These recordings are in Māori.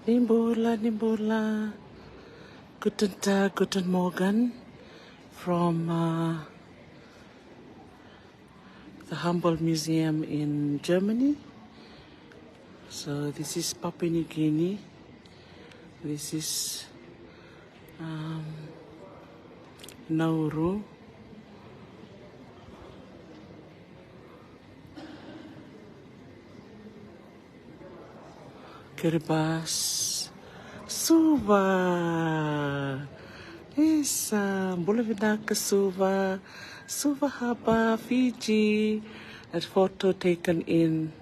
Nimbula, Nimbula. Guten Tag, guten Morgen from the Humboldt Museum in Germany. So this is Papua New Guinea. This is Nauru. Kiribati. Suva. Isa. Bulavinaka Suva. Suva Haba, Fiji. That photo taken in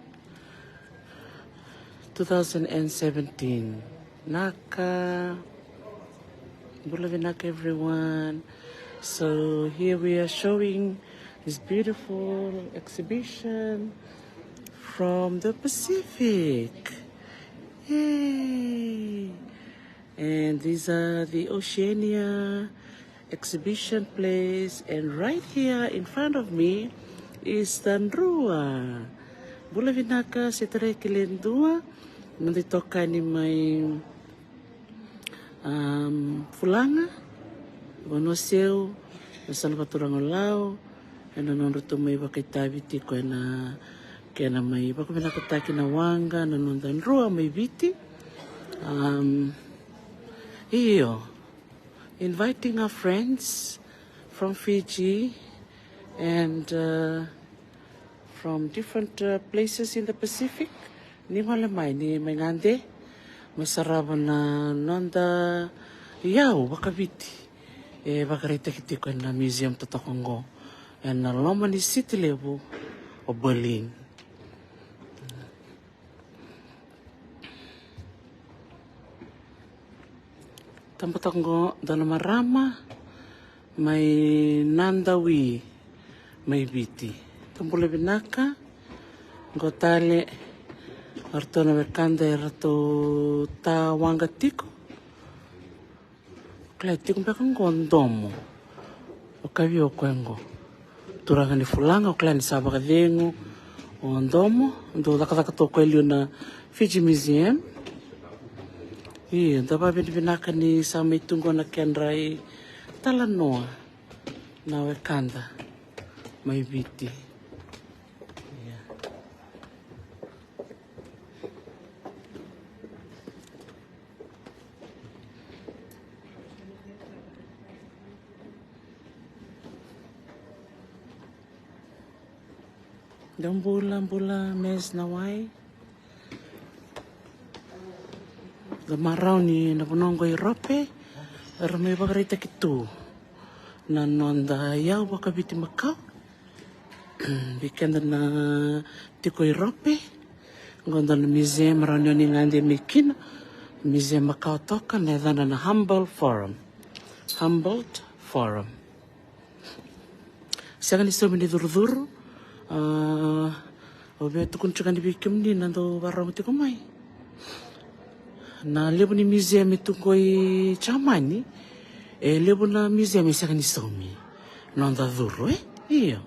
2017. Naka. Bulavinaka everyone. So here we are showing this beautiful exhibition from the Pacific. Yay! And these are the Oceania exhibition place, and right here in front of me is the Ndrua. Bulavinaka setere kilendua, nanditoka ni may fulanga, bonoseu, nasalvaturang olaw, nanonoto may bakitabi ko na kaya may bako pinakataki na wanga nanondan rua may biti. Inviting our friends from Fiji and from different places in the Pacific. Ni malamay ni mangande masaraba na nonda yao bakabiti bakarita kiti ko na museum tatakongo and na lomani city level of Berlin. Tampatango dalam marama may nandawi may biti. Tampule binaka gotale arto na bekanda rato ta wanga tiko. Kaya tiko mpekang gondomo. Okavi okwengo. Turanga ni fulanga okla ni sabaka dengo gondomo ndo dakataka toko elio na Fiji Museum. Tapa binaka ni sa may tunggo na kenray talanoa na wekanda may biti. Dan bula mes nawai. Gamarau ni napunongo Europe, ramai bagarita kitu. Nanonda yau bakabiti Macau. Weekend na tiko Europe. Gonda na museum ranyo ngande mikina. Museum Macau toka na edana na Humboldt Forum. Humboldt Forum. Siya ni so mini duru-duru. Obe tukun chukan di bikim ni nando barang tiko mai. Na lebo ni museum itu koi chamani, lebo na museum isa kani somi, nanda duro iyo,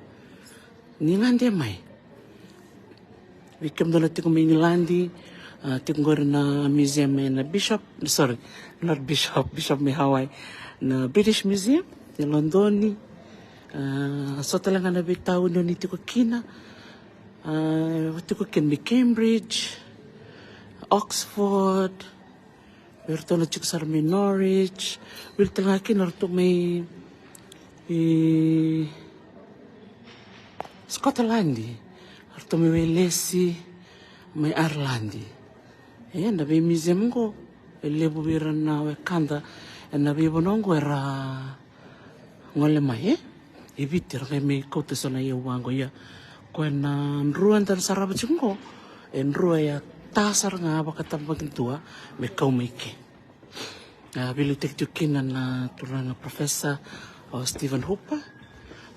ni ngande mai. Bikem dola tiko may Ngilandi, tiko ngore na museum na Bishop may Hawaii, na British Museum, di Londoni, so talaga na bitaw no ni tiko kina, tiko kin may Cambridge, Oxford. Berto na chik sar may Norwich, berto nga kinarto may Scotland, arto may Walesi, may Ireland. Ayan, nabi museum ko, lebo biran na wekanda, nabi bonongo era ngolemay ibitir kay may kote sa na iwango ya, kwen na nruan tan sarabat yung ko, nruan ya tasar nga bakatabag tua may kaumike. Bilutek tukinan na turang Professor Stephen Hooper.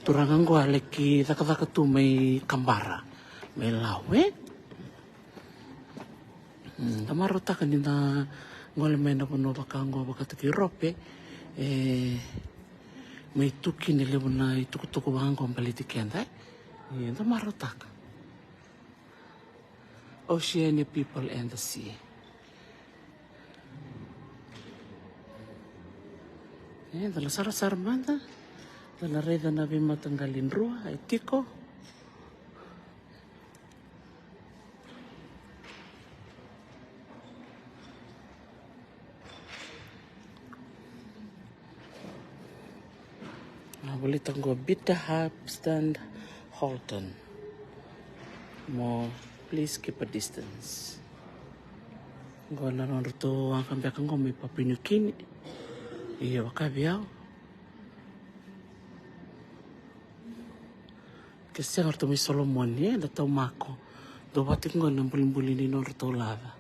Turang ang leki taka tu may kambara. May lawe. Tamarota kanina ngole may na puno bakanggo bakataki Europe. May tukin nilebo na itukutuku bangko ang palitikian tayo. Tamarota ka. Oceania people and the sea. Dala sara manda. Dala reda na bima tanggalin rua. Ay tiko. Boleh tanggo Bitter Stand Halton. More, please keep a distance. Gona non ruto ang kambia kang may papinukin. Iya wakabiao. Kasi ang ruto may Solomon niya, datau mako. Do bating gona bulin ni non ruto lava.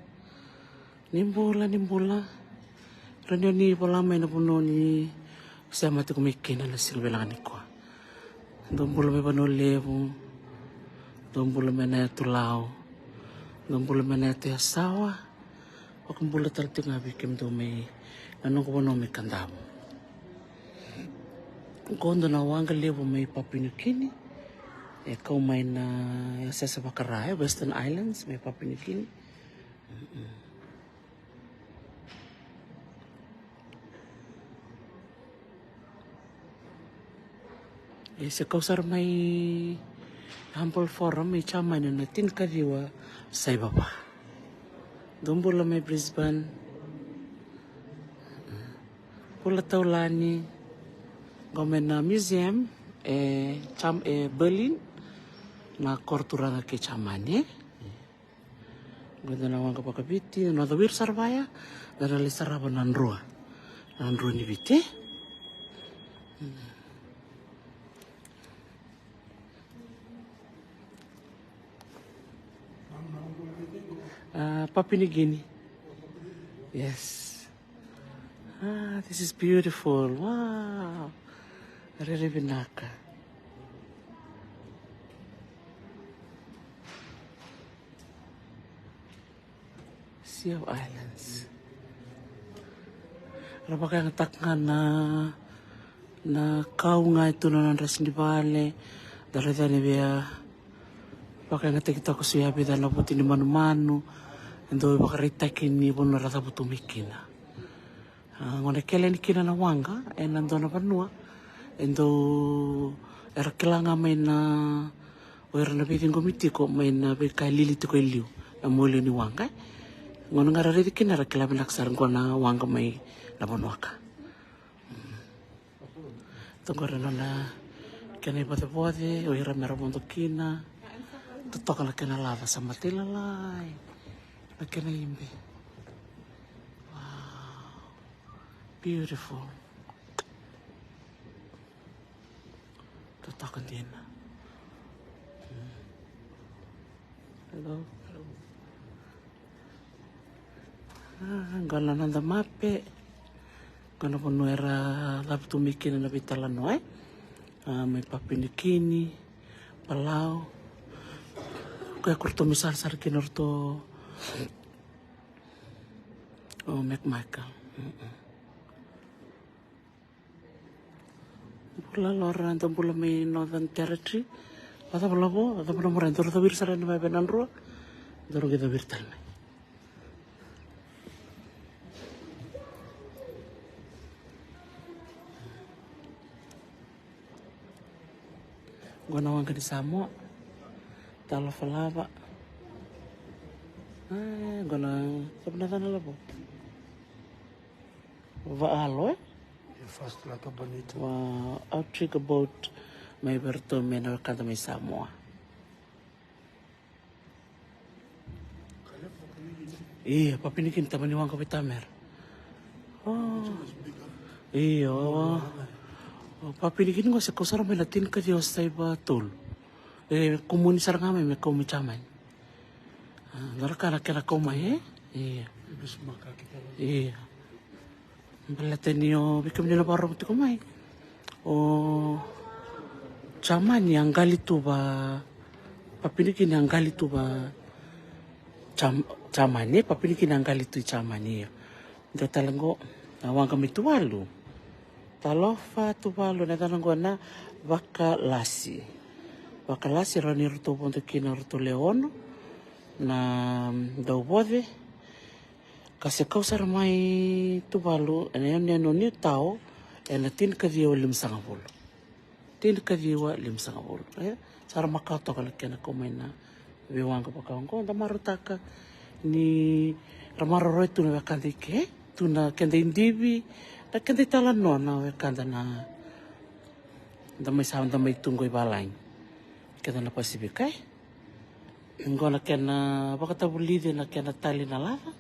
Nimbula. Ranyo ni pola may na puno ni saya mati kumikin na silbelangan ko. Dombula may panolevo. Dombula may na tulao. Dombula may na asawa. O kumbula talaga nga bikim do may anong ko may kandamo. Kondo na wanga levo may papinukin. Kau may na sa Bakaraya, Western Islands may papinukin. Sa kausar may Humble Forum, may chairman na natin kariwa sa ibaba. Doon pula may Brisbane. Pula taulani. Gomen na museum, Berlin. Na kortura na ke chairman Ganda na wang kapakabiti, na dawir sarbaya. Darali saraba nanrua. Nanrua ni biti. Papua New Guinea. Yes. This is beautiful. Wow. Really binaka. Sea of Islands. Rapa kaya ngataknga na kau nga ito na nandas ni Bale. Darita ni Bia. Pakai ngatak kita ko siya bida na puti ni manu-manu. Endo bakarita kini pun rasa butuh mikina. Ngone kele ni kina na wanga, nando na panua. Endo era kelanga main na era na bikin komiti ko main na bekai lili tiko iliu. Na mole ni wanga. Ngone ngara redi kina era kelamin aksar na wanga mai na panuaka. Tunggu na kena ipote-pote, o era mera kina. Tutoka na kena lava sama tilalai. Kena imbe. Wow. Beautiful. Tatakan din na. Hello. Gana nanda mape. Gana pono era labi tumikin na bitalano may papinikini, Palau. Kaya kurto misal sarkin orto McMichael. Pula lora antam pula may Northern Territory. Pata pula po, pata pula mura. Doro tabir sa rin na may penanro. Doro kita birtal na. Gua nawang ka di Samo. Talo falaba. Gonna sebenarnya nala po. Vaalo Fast like a bonito. Outrigger boat may berto menor kata may Samoa. Iya, papinikin taman ni wang kapitamer. Iya. Papinikin ko sa kusara may Latin ka Diyos sa iba tol. Komunisar nga may kumichaman. Naraka kena kau mai Iya. Iya. Belate niyo bikin nila parang ti kumai. Chaman yang gali tu ba papinikin yang gali tu ba chaman papinikin yang gali tu chaman niyo. Ito talanggo awang kami tuwalu. Talofa tuwalu na talanggo na Bakalasi. Bakalasi rani ruto ponto kina ruto leono. Na daw bode kasi kau sar mai tu balu ene ni tao na tin kadhiwa lim sangavolo. Tin kadhiwa lim sangavolo. Sara makauto kala kena komena viwanga pakaongo da marutaka ni ramaroroi tuna wakanda ike tuna kenda indivi da kenda tala nona wakanda na da mai sa da mai tungo ibalain kenda na Pasifika ngona kena wakatabulide na kena tali na lava.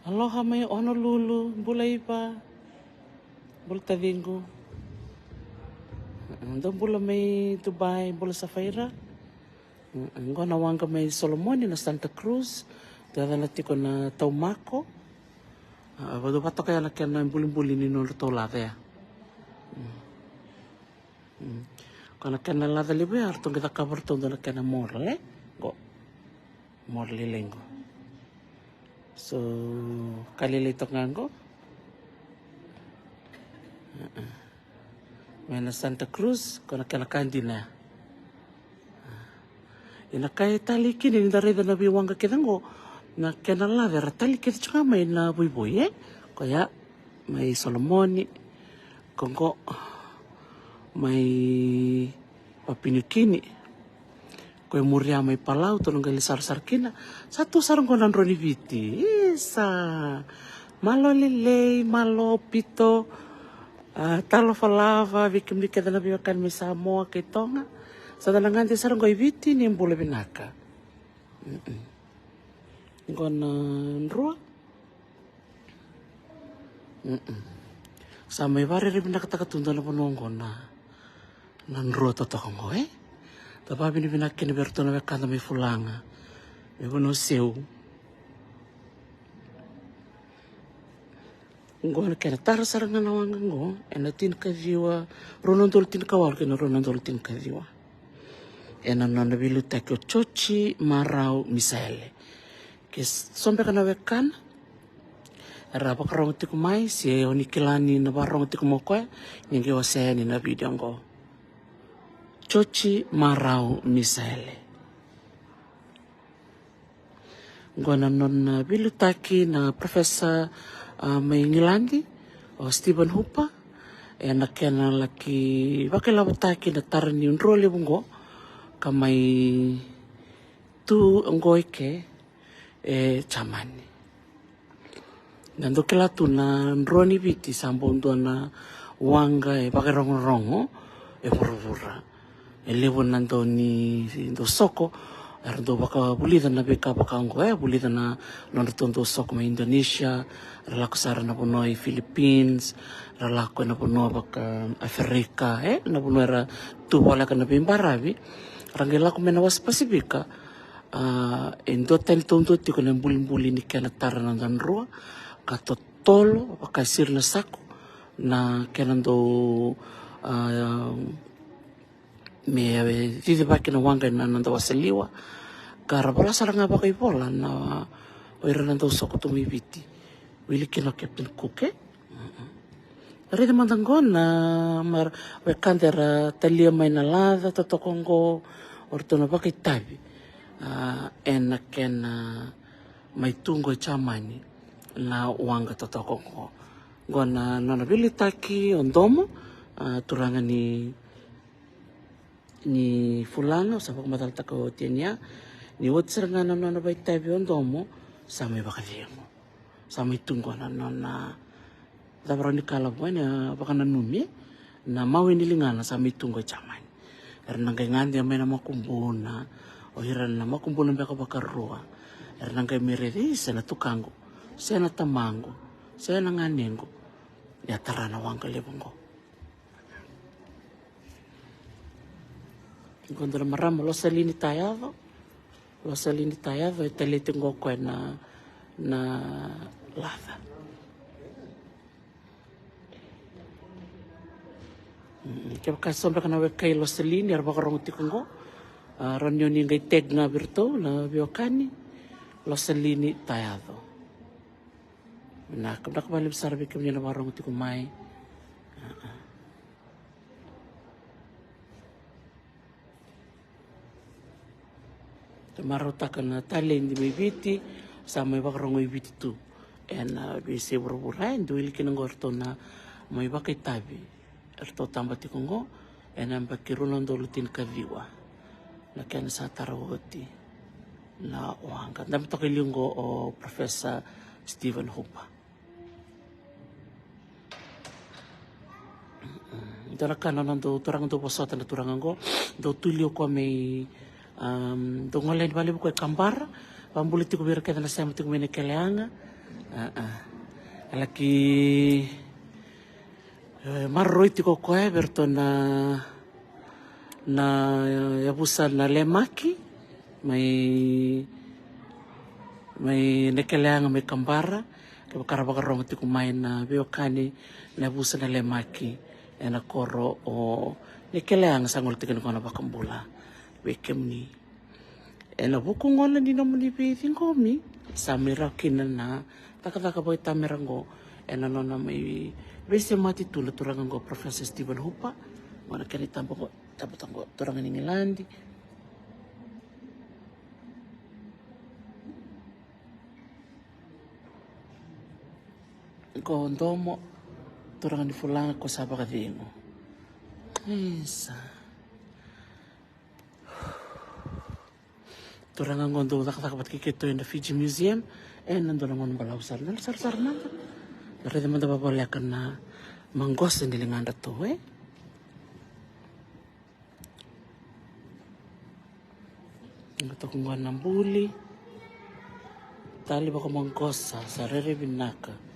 Aloha mai Honolulu, Bulaipa, Bultavingo. Ndo bula mai Dubai, bula Safaira. Ngona wanga mai Solomoni na Santa Cruz. Dada na tiko na Taumako. Wadu pato kaya na kena buli-buli ni nolo tau lada ya. Kona kena lada libe hartong kita kabar tong na kena morle. Go. Morle lengo. So, kalilito ngango. May na Santa Cruz, kung nakalakandi na. Inakay tali kini, nindarida na biwanga kinango, na kinala, vera tali kini tsaka may na buibuy Kaya, may Solomoni, kongko, may papinyukini. Koe muria mai palau to ngali sar-sar kina satu sarang konan roni viti isa malo lele malo pito talo falava vikim di kada nabi makan mi Samoa ke Tonga sa dalangan di sarang koi viti ni mbule binaka ngona nrua sa mai bare ri binaka takatunda na ponongo na nrua totokongo Tapi ni binakin ni bertona bekanta mi fulanga. Mi bono seu. Ngona kena tara saranga na wanga ngo. Ena tin kadhiwa. Ronondol tin kawal kena ronondol tin kadhiwa. Ena nana bilu takyo chochi marau misaele. Kes sombe kana bekana. Era pakarong tikumai. Si onikilani na barong tikumokoe. Nyingi waseni na video ngo. Chochi marau misaele. Ngona non bilutaki na Professor may ngilandi o Stephen Hooper na kena laki bakilawataki na tarani unrole bungo kamay tu ngoike chamani. Nando kila tu na nroni biti sambondo na wanga bakirongo vura-vura. Elevo nando ni do soko erdo baka bulida na beka baka ngo bulida na nondo tondo soko ma Indonesia ralako sara na ponoi Philippines ralako na pono baka Afrika na pono era tu wala kana bimbarabi rangela ko mena was Pasifika endo ten tondo tiko na bulin ni kana tara na danrua ka totolo baka sir na sako na kenando me tidi baki na wanga na nanda wasaliwa kara bala saranga baka ipola na oira nanda usoko tumibiti wili kina Captain Cook rida mandango na wekandera talia mai na lada totokongo ortono baka itabi ena kena mai tungo chamani na wanga totokongo gona nona bili taki ondomo turanga ni fulano sa pagmatalta ko tinya ni wotser nga na bay tabi ondomo sa may bakademo sa may tunggo na dabaro ni kalabo na baka nanumi na mawin nilingana sa may tunggo chaman ernangay ngandi may na makumbuna o hiran na makumbuna baka bakarua ernangay miredi sa natukango sa natamango sa nanganengo ya tara na wang kalibongo Quando maramo lo salini tayavo e talete ngoko na lava. Kaya kasombra kana kay lo salini arba karong tikungo ranyo ni ngay teg na birto na biokani lo salini tayavo. Na kabla kabalib sarbi kami na barong tikumay. Marota kana tali ndi may biti sa may bakarong may biti tu En bisi burbura en duili kinango na mai bakai tabi. Erto tamba tikongo en ambakirulon dolutin kaviwa. Na kena sa tarawoti na oanga. Dami toki lingo o Professor Stephen Hooper. Dara kana do turang do posota na turangango do tulio ko may do ngalen bali ko kambar pambuliti ko bira kada na sa mati ko mene keleanga alaki marroiti ko berto na yabusa na lemaki may nekeleanga may kambara kaya karabakarongo ti kumain na beokani na yabusa na lemaki ena koro o nekeleanga sangol ti kanukona bakambula bekem ni ena bukungola di naman ipiting komi samira kinana taka boy tamerango ena nona may bese mati tula turangango Professor Stephen Hooper wana kani tampo tapatango turangan ingilandi ko ndomo turangan di fulanga ko saba kadingo esa turangan ngondo tak kikito in the Fiji Museum nando ngon balau sar nanda dari teman teman boleh kena manggos di linganda to ngato kung nambuli tali bako manggos sa rere binaka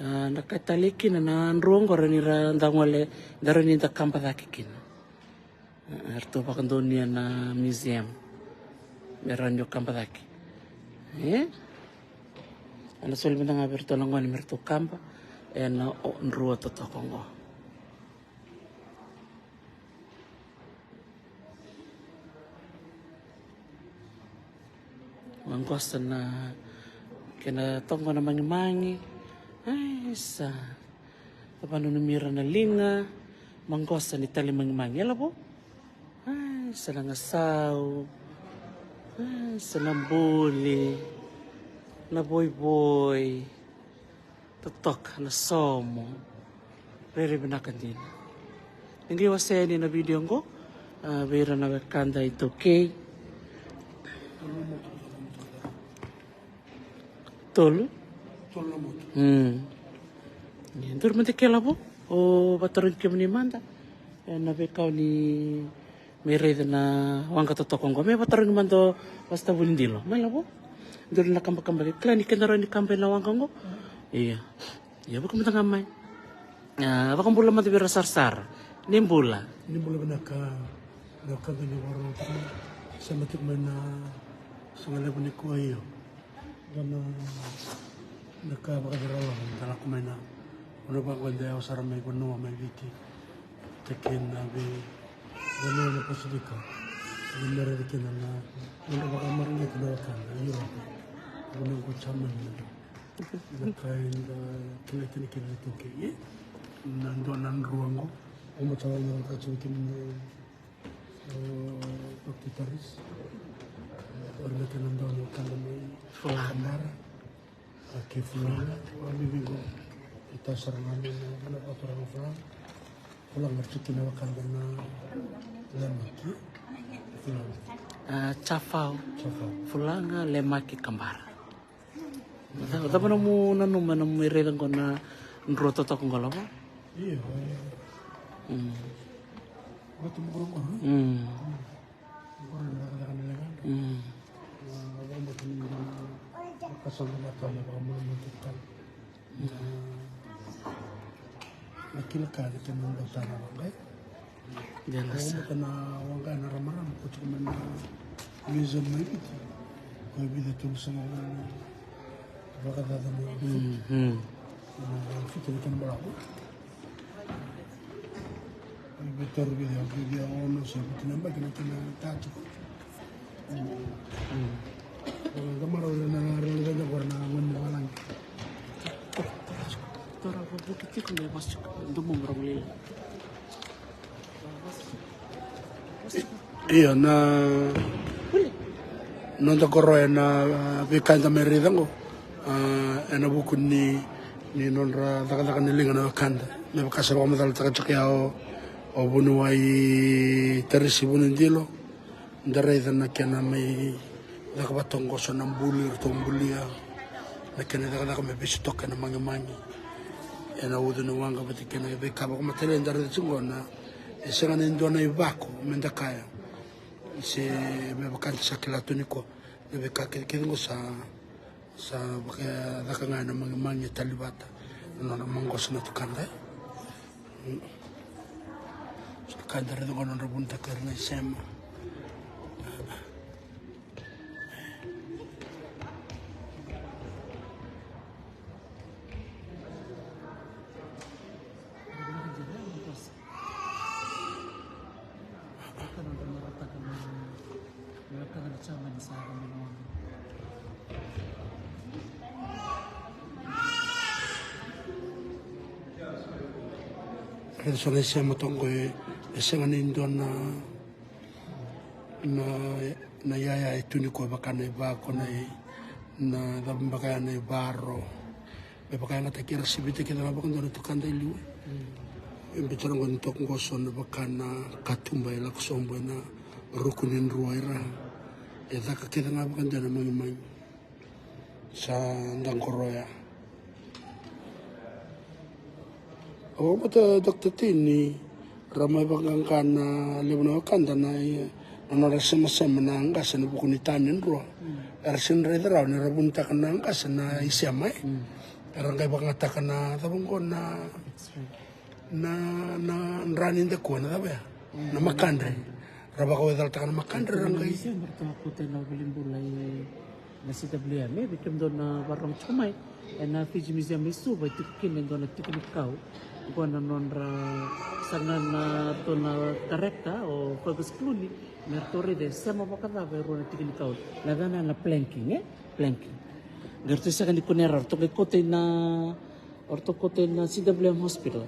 nakataliki na nrongo ranira ndangwale darani nda kampa dakikin erto pakandonia na museum meranyo kampa daki ana sol benda ngaberto langwani merto kampa ena nruo totokongo mangkosta na kena tongo na mangi sa tapano numira na linga mangkosta ni tali mangi ala po sa nangasaw sa nambuli na boy totok na somo rere binakan din hindi waseni na video ko bera na kanda ito kay tolo Dur mati kela po o bataron kami ni Manda na bekaw ni may reda na wangka totokong ko may bataron man do basta bulindilo may labo dur na kambali klani kenaro ni kambe na wangka ko iya baka mo tangamay baka mbula man tibira sarsar nimbula nakagani warong sa matik man na sa ngalabon ni Kuwayo gana nakabakadarawa tala kumay na ano ba kwanda ako sa ramay ko no may viti tekin na bi gano'n na pasilika narikin na ano ba kamarin ito na wakan ayo ako nang kutsaman na nakain na kinikin ito kaya nandoon ang ruang ko umatsawa na katsukin pagtitaris orna ka nandoon ang kalamay kamara Kay fulana, kami ko ita sarangan na paturang fulan, fulan ngerti kinawakan na lemaki, fulan. Chafau, fulanga lemaki kambar. Tapi namu merelang ko na nroto to kung galaw. Iya. Bato mo ko ko. Kasama na tayo baka mamutukan na kilakali ka nung daw tayo wangay kaya ka na wangay na ramaram ko tsaka man na museum may ito kaya binatong sa mga baka dadami fitin ka na malako kaya betor video ono sa tinambag na kinatato Gamaro na nangariligan na warna ngun walang. Tara ko bukit ko na mas dumong ramlil. Iya na nonta koroya na vikanta meridango ena buku ni nonra taka nilinga na kanda me bakasa wa madal taka chakia o bunu ai terisi bunu ndilo ndare na kena mai daka batongo so na mbuli tombulia na kena daka me bisi toka na mangi ena udu na wanga bati kena be kaba ko matele ndare tsingona esanga ndona ibako mendakaya se me bakanta sakila tuniko lebe kakengo sa baka daka ngana mangi talibata nona mangos na tukanda kanda redo kono rabunta karna sema Sono siamo tongo e siamo indo na yaya e tuniko bakana e bako na bakana e barro e bakana ta kira sibite kina na bakana to kanda ilu e bitara ngon to ngoso na bakana katumba ila kusombo na rukunin ruaira e daka kida na bakana na mangi sa ndangkoroya. O mata Dr. Tini ramai bagang kana lebuna kanda na nora sama na angkas na buku ni tanin ro ersin redra na rabunta kana angkas na isiamai rangai bangata kana tabung ko na ranin de ko na ba na makandre rabako wedal takana makandre rangai bertemu putai na bilimbulai na CWM bikin dona warung chumai na Fiji Museum isu ba tikin dona tikin kau ko na nonra sangan na to na karekta o Fergus Clooney mertori de sama bakada vero na tikin kau na dana na planking planking gerto sa kan ikunera to kote na CWM hospital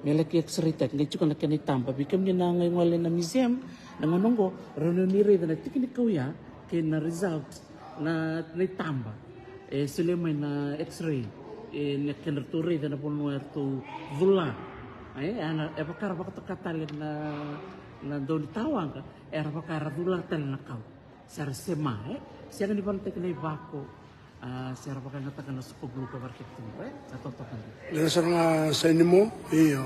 melaki x-ray tech ngi chukan kan itamba bikam ni na ngay ngwale na museum na manongo rono ni re na tikin kau ya ke na result na itamba sila may na x-ray nekenderturi dan pun tu vula ana bakar bakto katalin na do ditawang ka bakar vula tal na kau sar sema siya ni ban teknay bako siya bakar ngatakan na supuglu ka barketin sa totokan lesa nga sa inimo iyo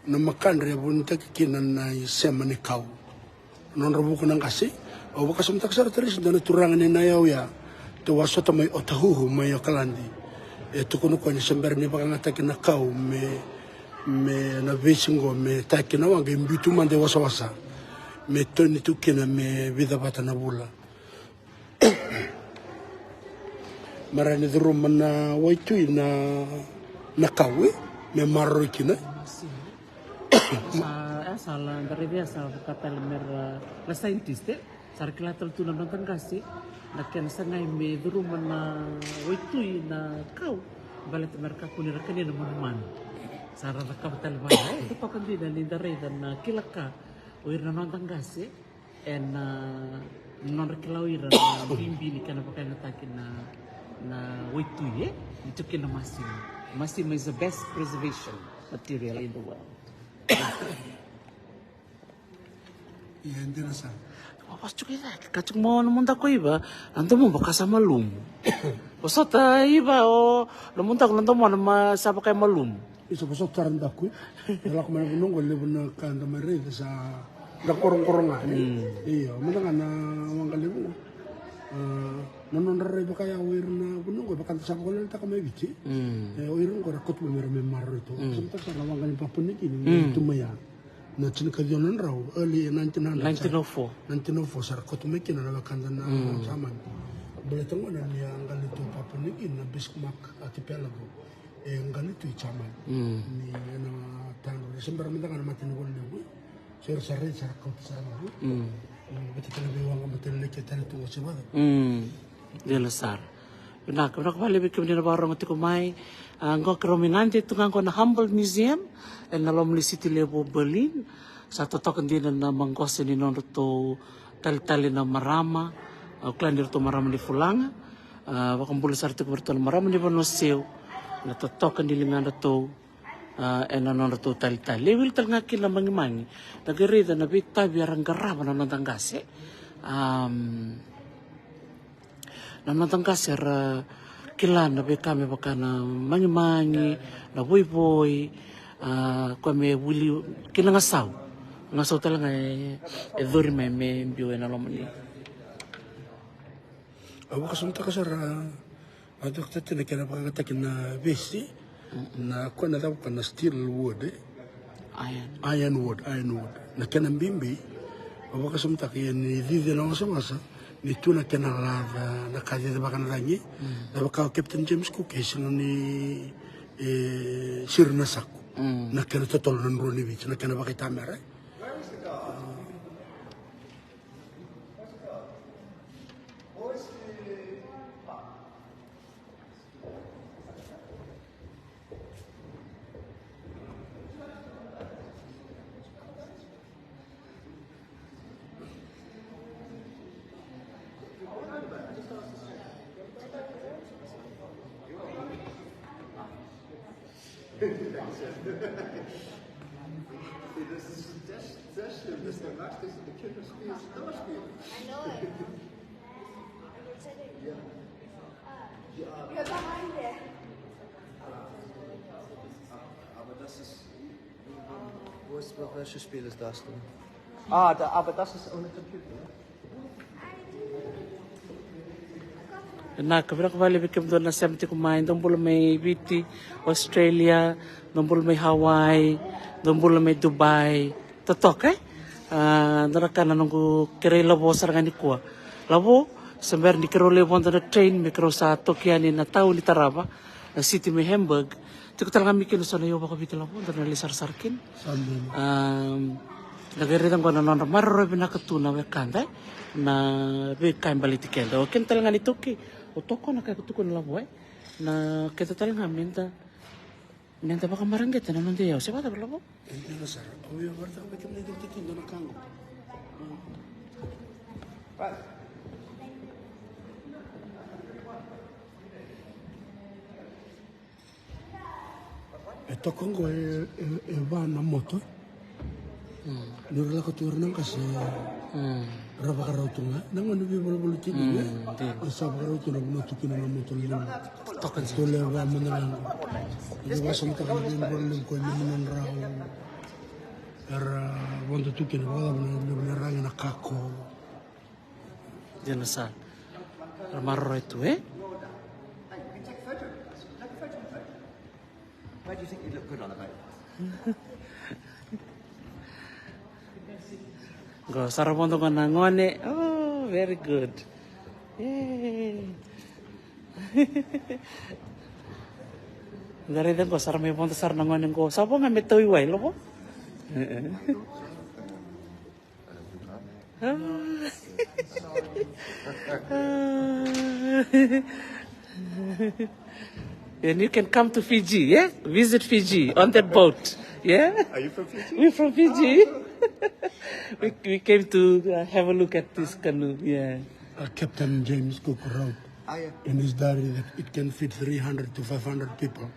na makandre bunta kinan na sema ni kau non rabu ko nang kasi o baka sumtak sar teris dan turangan ni nayaw ya to waso to may otahuhu may kalandi tukuno ko ni sember ni baka ngata na kau me na visingo me takina wanga imbitu mande wasa me toni tukina me vida bata na bula marani drum na waitu na kau me marro kina asal dari dia asal kata lemer la scientist sar kilatal tu nonton kasih naken sangai me drum na waitu na kau balet mereka pun rakani na manuman sara rakabatal ba ito pa kandi na lindare dan kilaka uir na nonton kasih en non reklawir na bimbi ni kana pakai natakin na waitu itu kena masim is the best preservation material in the world. Iya hindi na sa. Pas juga kacung mau namunta ko iba, nanti mau bakasa malum. Pasota iba namunta ko nanti mau nama siapa kayak malum. Isa pasot taranda ko. Dala ko man nungol lebon na kanda mare sa korong-korongan. Iya, mana na mangkalimu. Nanon rai ba kaya uir na bunong ko bakal sa ko lang ta kamay bici. Uirong ko rakot mo merame maro ito. Samta sa nawangan pa punik ini tumaya. Na chinkadyonan raw early 1904 sa rakot mo kinana bakanda na saman. Baletong na niya ang ganito pa punik na Bismarck archipelago. Ang ganito chaman. Ni ano tango December man nga matin ko lewo. Sir sa rin sa rakot sa ano. Betul biwang betul leki tali tu siapa? Dia lesar. Nak balik bikin ni barang itu kumai. Angko kerominante itu angko na Humboldt Museum, en alom li city level Berlin. Satu token din na mangkose ni non to tali-tali na marama. Klan dito marama di fulanga. Wakambula sarti ko berto marama di bonoseo. Na to token di lingan to non to tali-tali. Lewil tal ngaki na mangi-mangi. Nagarida na bita biarang garaba na nantangkase. Na nantangkase kilan na kami baka na mangi-mangi, na boy-boy, kami wili kila ngasaw talaga dori may biyo na lomani. Awa kasunta ka sara adok tete na kena pakatakin na besi na kwa na daw ka na steel wood iron wood na kena bimbi awa kasunta kaya ni didi na masa ni tuna kena lada na kaya da bakan rangi da baka Captain James Cook na ni sirna saku na kena totol nan roni bich na kena bakay tamera. Welches Spiel ist das denn? Aber das ist ohne Computer. Na kabila kabali bikim doon na 70 kumain. Doon pula may BT, Australia, doon pula may Hawaii, doon pula may Dubai. Totok doon ka na nung kiri labo sa nga ni kuwa. Labo, sambar ni kiro lebo na train, may kiro sa Tokyo ni na tao ni Taraba, na city may Hamburg. Tiko talaga mikin sa nayo baka bito labo, doon na lisar-sarkin. Nagaritan ko na nung mararo binakatuna wekanda na bikain balitikenda. Oken talaga ni Toki. Otoko na kaya na labo na kita talaga minta baka marangget na nung diyaw. Siya ba tabi labo? Hindi na sir. Uwi, warta ko bikin na identitin doon ang kango. Ito Kongo va na moto. Nurla ko turun kasi raba ka rautunga. Nang ano bi bolo tini. Asa ka rautuna moto kina na moto lim. Token Ito le va manang. Ito ba samta ka bin bolo ko ni manan rao. Era wanda tu kina wala na ranga na kako. Diyan na sa mararo ito Why do you think you look good on a boat? Go, sarapondo ka na ngone. Oh, very good. Yay. Dari dan ko sarami ponto sar na ngone ko. Sabo nga metoy way lo po. And you can come to Fiji, yeah? Visit Fiji on that boat, yeah? Are you from Fiji? We're from Fiji. we came to have a look at this canoe, yeah. Captain James Cook wrote in his diary that it can fit 300 to 500 people.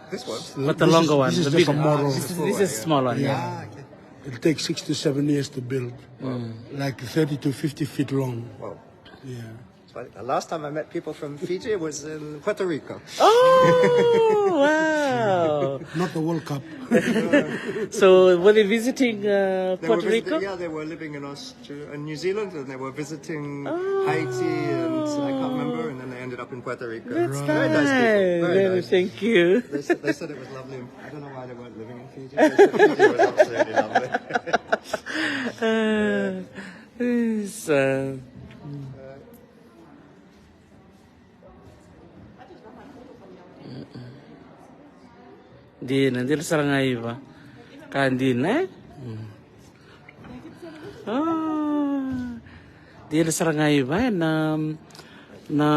This one? But the longer one, this the is just bigger a model. This is a small one, yeah. It takes 6 to 7 years to build, like 30 to 50 feet long. Wow. Yeah. The last time I met people from Fiji was in Puerto Rico. Oh, wow. Not the World Cup. So were they visiting They were Puerto Rico? Yeah, they were living in New Zealand, and they were visiting Haiti, and I can't remember, and then they ended up in Puerto Rico. That's Very nice people. Very nice. nice. Thank you. They said it was lovely. I don't know why they weren't living in Fiji. They said Fiji was absolutely lovely. Din, nanti serangai ba? Kandin Dia serangai ba na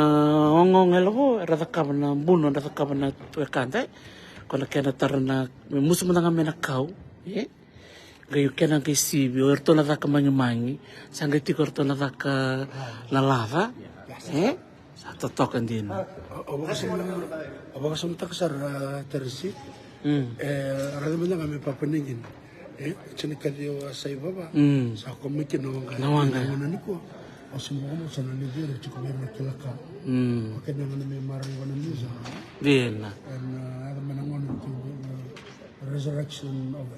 ongong elo rada ka na buno rada ka na kanta. Kona kena tarana musu menanga mena kau, gayo kena kay sibi orto na taka mangi sangay ti orto na taka na lava sa totokan din Abang tak sar tersi. Rada mo nga may papaningin. Chinika diyo sa iba ba? Sa komikin nawangga. Nawangga ko. O sumuko mo sa nanidiro, chiko may makilaka. Bakit naman may marang nisa. Din na. And ada manangon to resurrection of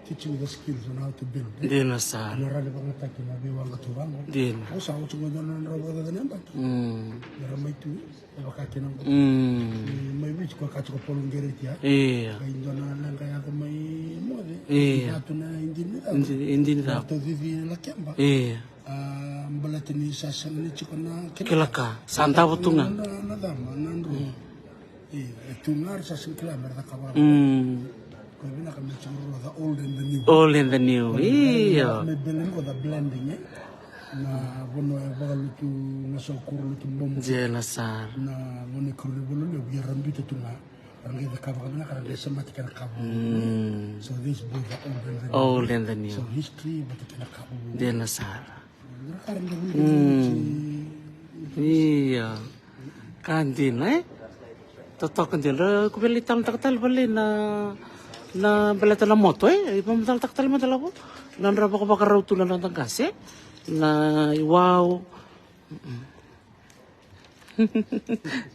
teaching the skills on how to build. Din na sa. Narada pa nga tayo na biwang katubang. Din. Ako sa ako sumudon na narawa ka ganyan ba? Naramay to. Bakakin ang may witch ko kacho ko polong gerit ya. Iya. Kaya doon na lang kaya ako may mo Iya. Ito na hindi nila. Hindi na. Ito vivi lakyan ba? Iya. Balat ni sasang ni chiko na Kilaka. Santa butunga. Nadama nandro. Ito nga sasang kilamer na kabar. Kaya na kami changro the old and the new. All in the new. Iya. May bilin ko the blending na bono e bagal tu ngaso kuru tu bombo. Jela sa. Na mone kuru bono le biar rambi tu na. Rangi the kabar na karena desa mati kana kabu. So this boy the old and the new. All in the new. So history mati kana kabu. Jela sa. Karena Iya. Kandin Totokan din. Kubili tang taktal bali na balata na moto Ipamatal taktal mo dalawa. Nanraba ko baka raw tulan ng tangkase. Na wow.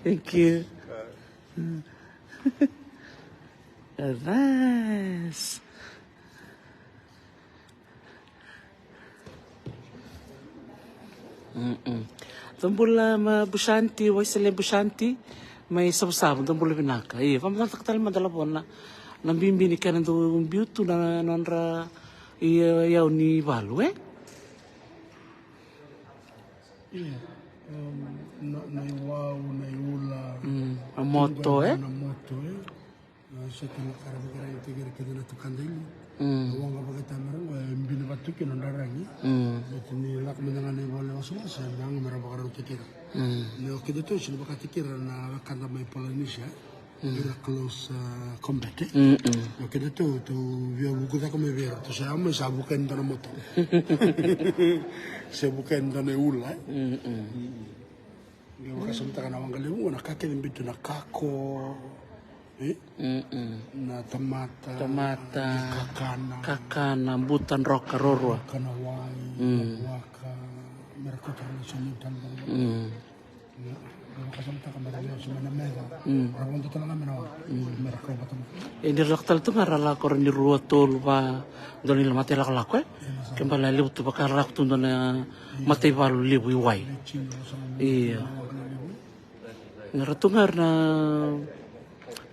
Thank you. Nice. Tumbula bushanti, waisale bushanti, may sabsab, tumbula pinaka. Pamatal taktal mo dalawa na nambimbini ka ng beauty na nanra yaw ni Balu Iya. Naiwaw, naiula. Ang moto Na moto Sa tinakarabi-kara yung tigir-kira na tukandili. Awang kapagkita meron, binabatukin ang darangi. Ito nilak mo na nga naiwala wa sumasa, nang marabakara yung tikira. Okay dito, sila baka tikira na kanda may Polynesia. Bila close combat. Okay dito, to via buku tak may vera. To saya may sabukan ito na moto. Sabukan ito na ula. Yung kasamta ka na wang galimu, nakakilim bito na kako. Na tomata. Kakana, butan roka rorwa. Kanawai, waka, merakota na sunutan. Kasamta ka marami sa manamera. Rabon dito lang namin ako. Merakota ba ito? Nilaktal tu ngarala ko ni ruotol ba doon nila mati lakalako Kembali libu tu bakal rak tu doon mati balu libu iwai. Iya. Ngaratu ngar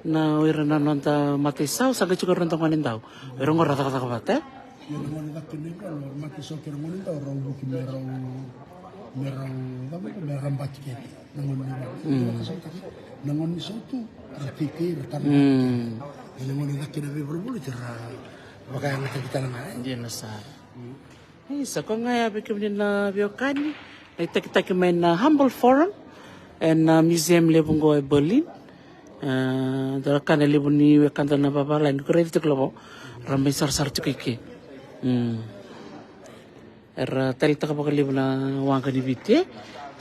na wira na nonta mati sao saga juga rentang manin tau. Wira ngor rata kata kabate. Yung mga nakakinig ko, mati so kira ngunit daw raw buki merang batik nangon nangon iso tu artikir tanah nangon laki nabi berbulu cerah baka yang kita lang Hindi na sa. Isa ko nga bikim din na biokani. Kita main na Humble Forum and museum lebong go Berlin. Dara kana lebong ni kanta na babalain ko rin ito klabo. Ramay sar-sar tukiki. Tali taka bakal lebong na wangka ni biti.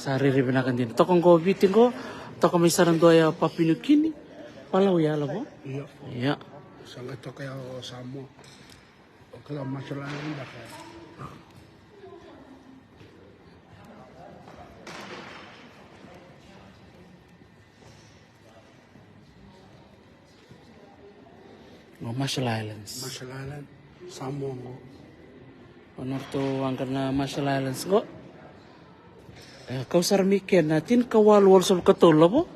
Sa riribin na kantin. Tokong ko biti ko. Tokong may sarang doya papinukini. Palaw ya labo. Iya. Sangat to kaya samo. Kalau masalah ini bakal Marshall Islands. Marshall Island, samo mo. Honor to ang kana Marshall Islands go. Kau sarmiken natin kawal wal sa katol labo.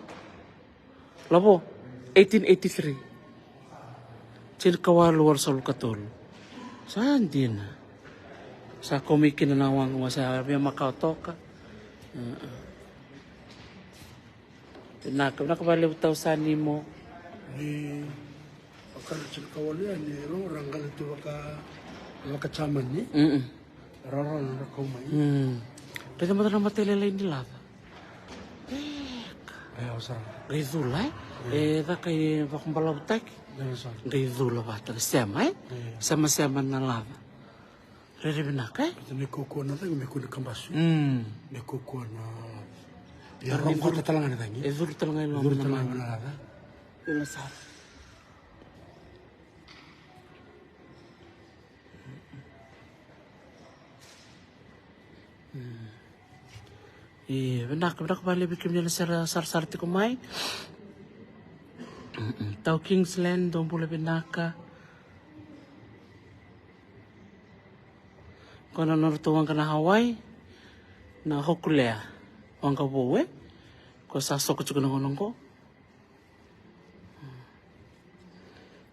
1883. Tin kawal wal sa katol. Saan din? Sa komikin na nawang sa biya makautoka. Nakabaliw taw sa nimo. Kalau kawalian ni orang kalau tu baka caman ni. Orang nak kau mai. Kita mata nama telelai ni lah. Osara. Gaidula, daka i vakumbalau taki. Gaidula vata, sema, sama na lava. Rerevinaka, Me koko na tangi me kuna kambasu. Me koko na ya rongo ta talanga na tangi. Zuru talanga no Zuru talanga na lava. Ila sa. Vinaka bale bikim nila sar tiko mai. Tau Kingsland dong pula vinaka. Kona norto wanga na Hawaii na hokulea wanga wowe ko sa soko chuko nongo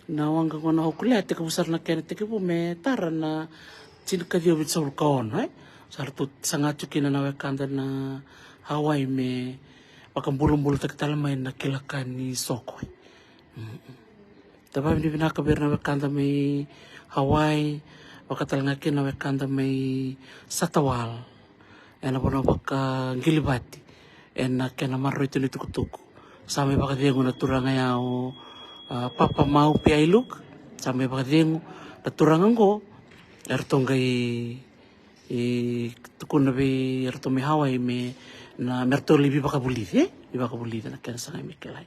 na wanga kona hokulea te kabusar na kene te kipu me tara na tin ka dio bitsa ulkaon sar tu sanga chukina na wekanda na Hawaii me pakambulum-bulu tak talmai na kilakani soko taba ni binaka berna wekanda me Hawaii wakatalangaki na wekanda may satawal ena bono baka gilibati ena kena marro itu ni tukutuku sampai baka diengo na turanga yao papa mau pi ailuk sampai baka diengo na turanga ngo ertongai tukuna be ertomi Hawaii me na mertoli bi baka bulidi bi baka bulidi na kena sangai mikelai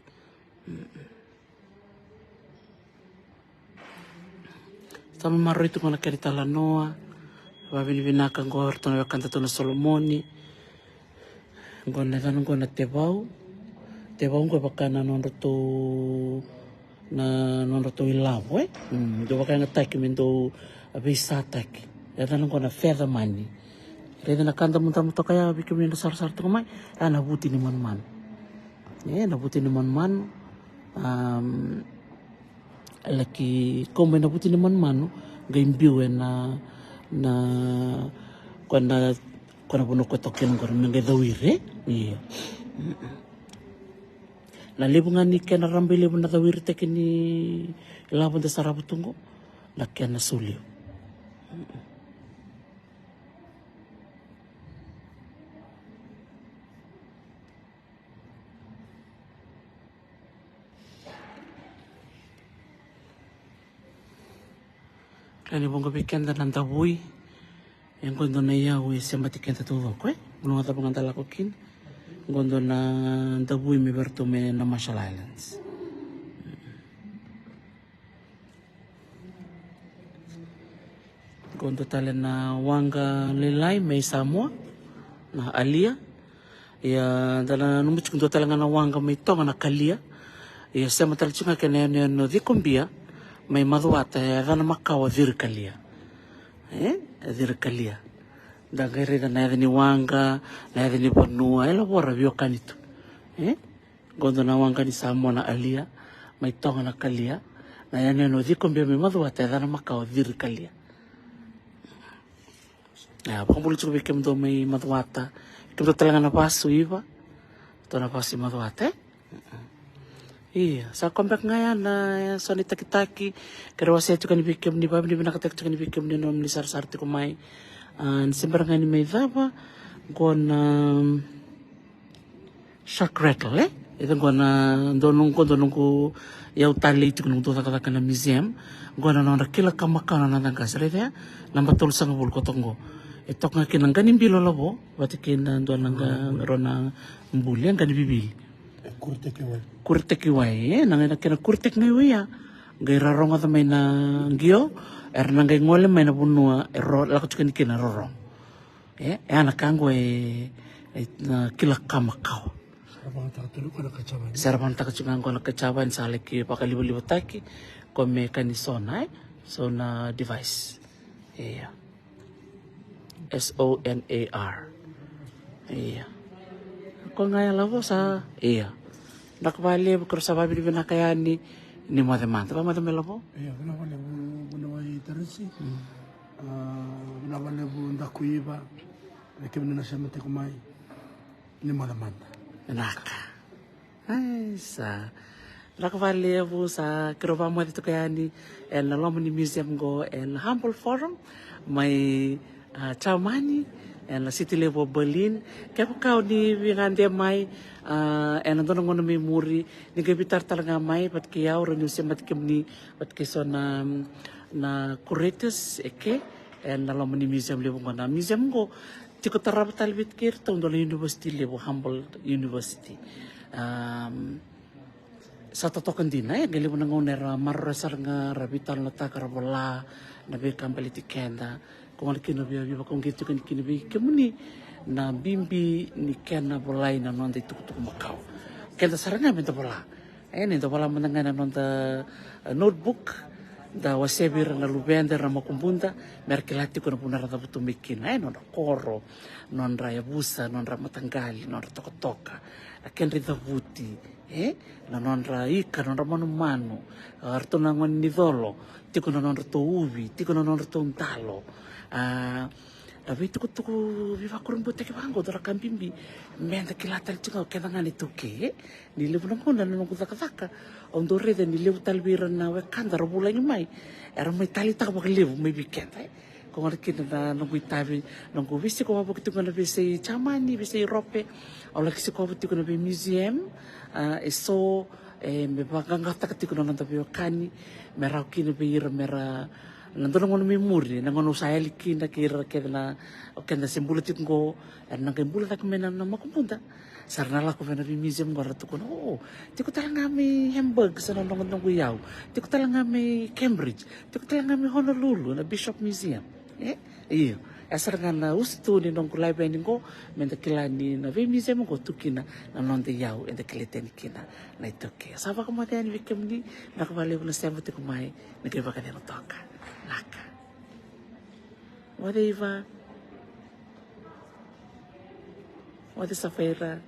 Sama marro itu kona keri talanoa, wabini binaka ngo ertono wakanta tona Solomoni, ngo netan ngo na tebau ngo bakana nonroto ilavo do bakana taki mendo abisa taki, netan ngo na feather money, reda na kanda muta kaya bikin mendo sar tu mai, ana buti ni man, na buti ni man. Laki kome na puti naman mano gaimbiwe na kwana puno ko token ko mga dawire iya na libungan ni kena rambi libun na dawire te kini labon da sarabutungo la kena sulio Kani bongo bikenda nanda bui yang gondo na ia we sembati kenta tu ko uno ngata panganta la kokin gondo na nda bui me berto me na Marshall Islands gondo tale na wanga lelai me Samoa na Alia ya dala numich gondo tale na wanga me tonga na Kalia ya sema tale chunga kene no dikombia may maduata dana makawa dirkalia dirkalia dagere na ni wanga na ni Vanua ela bora vio kanito gondo na wanga ni Samoa na Alia may tonga na Kalia na yani no dikombia may maduata dana makawa dirkalia ya pambulu chuko bikem do may maduata kem do talaga na pasu iba to na pasi maduata Iya, sa comeback ngayon na so ni taki-taki karo wasi ito kani bikem ni babi ni binakatek ito kani bikem ni nom ni sar-sarte kumay December nga ni may daba gona shark rattle ito gona donong ko yaw tali ito kung tutaka na museum gona na nakila kamaka na natangkas rete lambatul sa ngabul ko tongo ito nga kinang ganim bilo labo bati kinang doon nga ron ng mbuli ang ganim bibili kurtek iwai nangena kena kurtek ngai wia gai raronga ta mai na ngio nangay ngole mai na bunua ro la ko tukani kena rorong ana kango na kila kamakao sarabang takachungan ko na kachaban sa leki pakalibo-libo taki ko me kanisona sona device SONAR ko ngaya lavo sa nakbali ko sa babi ni nakayani ni madamanta ba madamela po bunawai tersi bunawale bu ndakuiba lekemna na shamate kumai ni madamanta naka ay sa nakbali po sa kiroba mo dito kayani and Lomani Museum go and Humble Forum may chamani and la city level Berlin kepa kau ni vingande mai and andon ngono mi muri ni ke bitar talanga mai pat ke yaw renyu semat kemni pat ke sona na curators eke and na lomani museum level ngona museum go tiko tarap talbit kir tong dole university level humble university sa totokan dina ya gele bona ngonera marresar nga rabital na takarabola na be kambali tikenda kung kino biya biya kung gitu kan kino biya kemuni na bimbi ni kena bolai na nonde tuk makau kenda saranga bento bola ento bola menangana nonda notebook da wasebir na lubender na makumbunda merkelati ko na punara da butumikin nonda koro nonda yabusa nonda matanggali nonda toka aken rida buti na nonra ika nonra manu arto na ngon nidolo tiko na nonra to ubi tiko na nonra to ntalo tapi tuku viva kurun bote ke bango dora kambimbi menda kilata tiko kena ngani tuke ni lebu na ngona na ngota kaka ondo rede ni lebu talbira na we kanda robula ni mai era mai tali ta ba lebu mai bikenta kung ano na nung itabi nung visi ko mabukit ko na visi chamani visi Europe o lagi ko mabukit ko na visi museum eso me bagangata katiko na nantabi kani merau kini beira mera nandun ngono mi muri nangono sayali kina kira kena okenda sembulat ko nang kembulat ak mena na makupunta sarna la ko na museum ngora to kono tiko talanga mi Hamburg sa nong yaw tiko talanga mi Cambridge tiko talanga mi Honolulu na Bishop Museum iyo asar ngana ustu ni nong kulai bani ko menda kilani na ve museum ko tukina na nonde yaw enda kileten kina na itoke saba ko matian wikem ni nakabali ko na sembo te kumai nageba ka ni toka laka whatever what is a favor